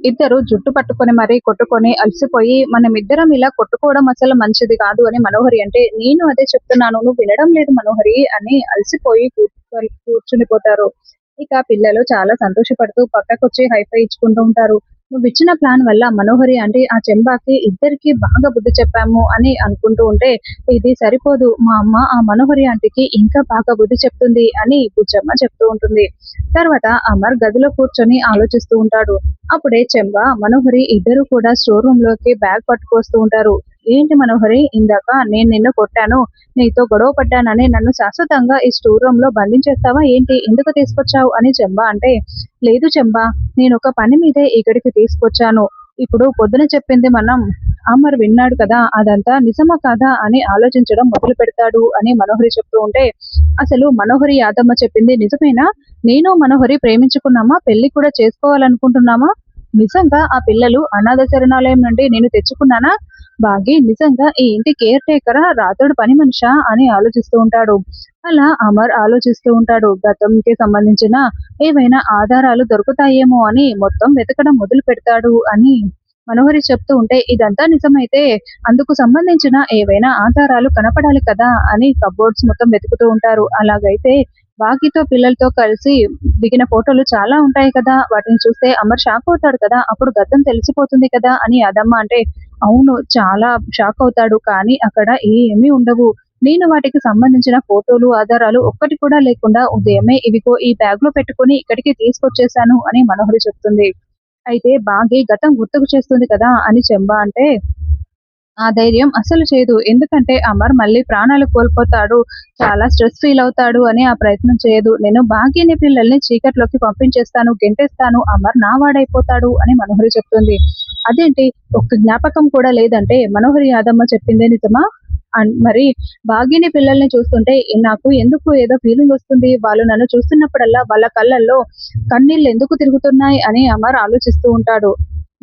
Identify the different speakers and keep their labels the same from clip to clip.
Speaker 1: ఇద్దరు జుట్టు పట్టుకొని మరీ కొట్టుకొని అలసిపోయి మనమిద్దరం ఇలా కొట్టుకోవడం అసలు మంచిది కాదు అని మనోహరి అంటే, నేను అదే చెప్తున్నాను నువ్వు వినడం లేదు మనోహరి అని అలసిపోయి కూర్చునిపోతారు. ఇక పిల్లలు చాలా సంతోషపడుతూ పక్కకొచ్చి హైఫై ఇచ్చుకుంటూ ఉంటారు. నువ్విచ్చిన ప్లాన్ వల్ల మనోహరి అంటే ఆ చెంబాకి ఇద్దరికీ బాగా బుద్ధి చెప్పాము అని అనుకుంటూ ఉంటే, ఇది సరిపోదు మా అమ్మ ఆ మనోహరి ఆంటీకి ఇంకా బాగా బుద్ధి చెప్తుంది అని బుజ్జమ్మ చెప్తూ ఉంటుంది. తర్వాత అమర్ గదిలో కూర్చొని ఆలోచిస్తూ ఉంటాడు. అప్పుడే చెంబ, మనోహరి ఇద్దరు కూడా స్టోర్ రూమ్ లోకి బ్యాగ్ పట్టుకొస్తూ ఉంటారు. ఏంటి మనోహరి, ఇందాక నేను నిన్ను కొట్టాను, నీతో గొడవ పడ్డానని నన్ను శాశ్వతంగా ఈ స్టోర్ రూమ్ లో బంధించేస్తావా ఏంటి, ఎందుకు తీసుకొచ్చావు అని చెంబ అంటే, లేదు చెంబ, నేను ఒక పని మీదే ఇక్కడికి తీసుకొచ్చాను. ఇప్పుడు పొద్దున చెప్పింది మనం అమర్ విన్నాడు కదా, అదంతా నిజమా కాదా అని ఆలోచించడం మొదలు పెడతాడు అని మనోహరి చెప్తూ ఉంటే, అసలు మనోహరి యాదమ్మ చెప్పింది నిజమేనా? నేను మనోహరి ప్రేమించుకున్నామా, పెళ్లి కూడా చేసుకోవాలనుకుంటున్నామా? నిజంగా ఆ పిల్లలు అనాథ శరణాలయం నుండి నేను తెచ్చుకున్నానా? బాగి నిజంగా ఈ ఇంటి కేర్ టేకరా, రాతోడు పని మనిషా అని ఆలోచిస్తూ ఉంటాడు. అలా అమర్ ఆలోచిస్తూ ఉంటాడు. గతంకి సంబంధించిన ఏవైనా ఆధారాలు దొరుకుతాయేమో అని మొత్తం వెతకడం మొదలు పెడతాడు అని మనోహరి చెప్తూ ఉంటే, ఇదంతా నిజమైతే అందుకు సంబంధించిన ఏవైనా ఆధారాలు కనపడాలి కదా అని కబోర్డ్స్ మొత్తం వెతుకుతూ ఉంటారు. అలాగైతే బాకీతో పిల్లలతో కలిసి దిగిన ఫోటోలు చాలా ఉంటాయి కదా, వాటిని చూస్తే అమర్ షాక్ అవుతాడు కదా, అప్పుడు గతం తెలిసిపోతుంది కదా అని అదమ్మ అంటే, అవును చాలా షాక్ అవుతాడు, కానీ అక్కడ ఏమీ ఉండవు. నేను వాటికి సంబంధించిన ఫోటోలు ఆధారాలు ఒక్కటి కూడా లేకుండా ఉదయమే ఇవిగో ఈ బ్యాగ్ లో పెట్టుకొని ఇక్కడికి తీసుకొచ్చేసాను అని మనోహరి చెప్తుంది. అయితే బాగి గతం గుర్తుకు చేస్తుంది కదా అని చెంబ అంటే, ఆ ధైర్యం అస్సలు చేయదు. ఎందుకంటే అమర్ మళ్ళీ ప్రాణాలు కోల్పోతాడు, చాలా స్ట్రెస్ ఫీల్ అవుతాడు అని ఆ ప్రయత్నం చేయదు. నేను భాగ్యని పిల్లల్ని చీకట్లోకి పంపించేస్తాను, గెంటేస్తాను, అమర్ నా వాడైపోతాడు అని మనోహరి చెప్తుంది. అదేంటి, ఒక్క జ్ఞాపకం కూడా లేదంటే మనోహరి యాదమ్మ చెప్పిందే నిజమా? మరి భాగ్యని పిల్లల్ని చూస్తుంటే నాకు ఎందుకు ఏదో ఫీలింగ్ వస్తుంది, వాళ్ళు నన్ను చూస్తున్నప్పుడల్లా వాళ్ళ కళ్ళల్లో కన్నీళ్ళు ఎందుకు తిరుగుతున్నాయి అని అమర్ ఆలోచిస్తూ ఉంటాడు.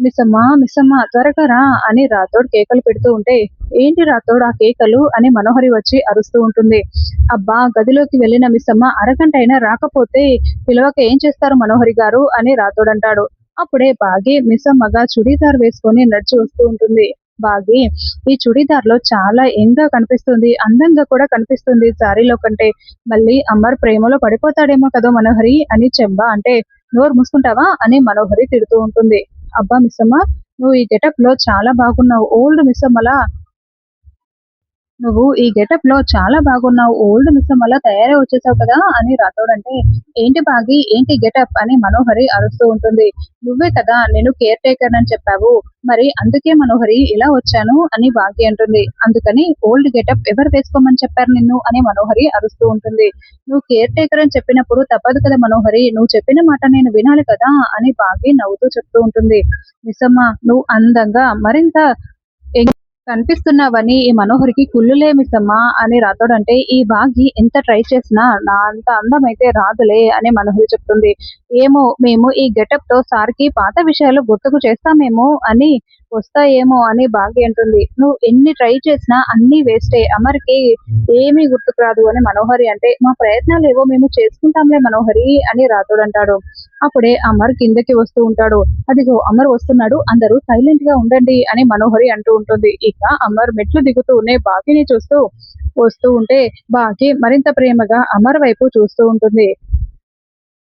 Speaker 1: మిస్సమ్మా మిస్సమ్మా త్వరగా రా అని రాథోడ్ కేకలు పెడుతూ ఉంటే, ఏంటి రాథోడ్ ఆ కేకలు అని మనోహరి వచ్చి అరుస్తూ ఉంటుంది. అబ్బా, గదిలోకి వెళ్ళిన మిస్సమ్మ అరగంట అయినా రాకపోతే పిలవక ఏం చేస్తారు మనోహరి గారు అని రాథోడ్ అంటాడు. అప్పుడే బాగి మిస్సమ్మగా చుడీదార్ వేసుకొని నడిచి వస్తూ ఉంటుంది. బాగి ఈ చుడీదార్ లో చాలా యంగ్ కనిపిస్తుంది, అందంగా కూడా కనిపిస్తుంది సారీలో కంటే. మళ్ళీ అమర్ ప్రేమలో పడిపోతాడేమో కదా మనోహరి అని చెంబ అంటే, నోరు మూసుకుంటావా అని మనోహరి తిడుతూ ఉంటుంది. అబ్బా మిస్సమ్మ, నువ్వు ఈ గెటప్ లో చాలా బాగున్నావు, ఓల్డ్ మిస్సమ్మలా నువ్వు ఈ గెటప్ లో చాలా బాగున్నావు, ఓల్డ్ మిస్సమ్మలా తయారై వచ్చేసావు కదా అని రాథోడ్ అంటే, ఏంటి బాగి ఏంటి గెటప్ అని మనోహరి అరుస్తూ ఉంటుంది. నువ్వే కదా నేను కేర్ టేకర్ అని చెప్పావు, మరి అందుకే మనోహరి ఇలా వచ్చాను అని బాగి అంటుంది. అందుకని ఓల్డ్ గెటప్ ఎవరు వేసుకోమని చెప్పారు నిన్ను అని మనోహరి అరుస్తూ ఉంటుంది. నువ్వు కేర్ టేకర్ అని చెప్పినప్పుడు తప్పదు కదా మనోహరి, నువ్వు చెప్పిన మాట నేను వినాలి కదా అని బాగి నవ్వుతూ చెప్తూ ఉంటుంది. మిస్సమ్మ, నువ్వు అందంగా మరింత కనిపిస్తున్నావని ఈ మనోహరికి కుళ్ళులే మిస్సమ్మా అని రాథోడ్ అంటే, ఈ బాగి ఎంత ట్రై చేసినా నా అంత అందం అయితే రాదులే అని మనోహరి చెప్తుంది. ఏమో, మేము ఈ గెటప్ తో సార్కి పాత విషయాలు గుర్తుకు చేస్తామేమో అని వస్తాయేమో అని బాగి అంటుంది. నువ్వు ఎన్ని ట్రై చేసినా అన్ని వేస్టే, అమర్కి ఏమీ గుర్తుకు రాదు అని మనోహరి అంటే, మా ప్రయత్నాలు ఏవో మేము చేసుకుంటాంలే మనోహరి అని రాథోడ్ అంటాడు. అప్పుడే అమర్ కిందకి వస్తూ ఉంటాడు. అదిగో అమర్ వస్తున్నాడు, అందరూ సైలెంట్ గా ఉండండి అని మనోహరి అంటూ ఉంటుంది. ఇక అమర్ మెట్లు దిగుతూనే బాగిని చూస్తూ వస్తూ ఉంటే బాగి మరింత ప్రేమగా అమర్ వైపు చూస్తూ ఉంటుంది.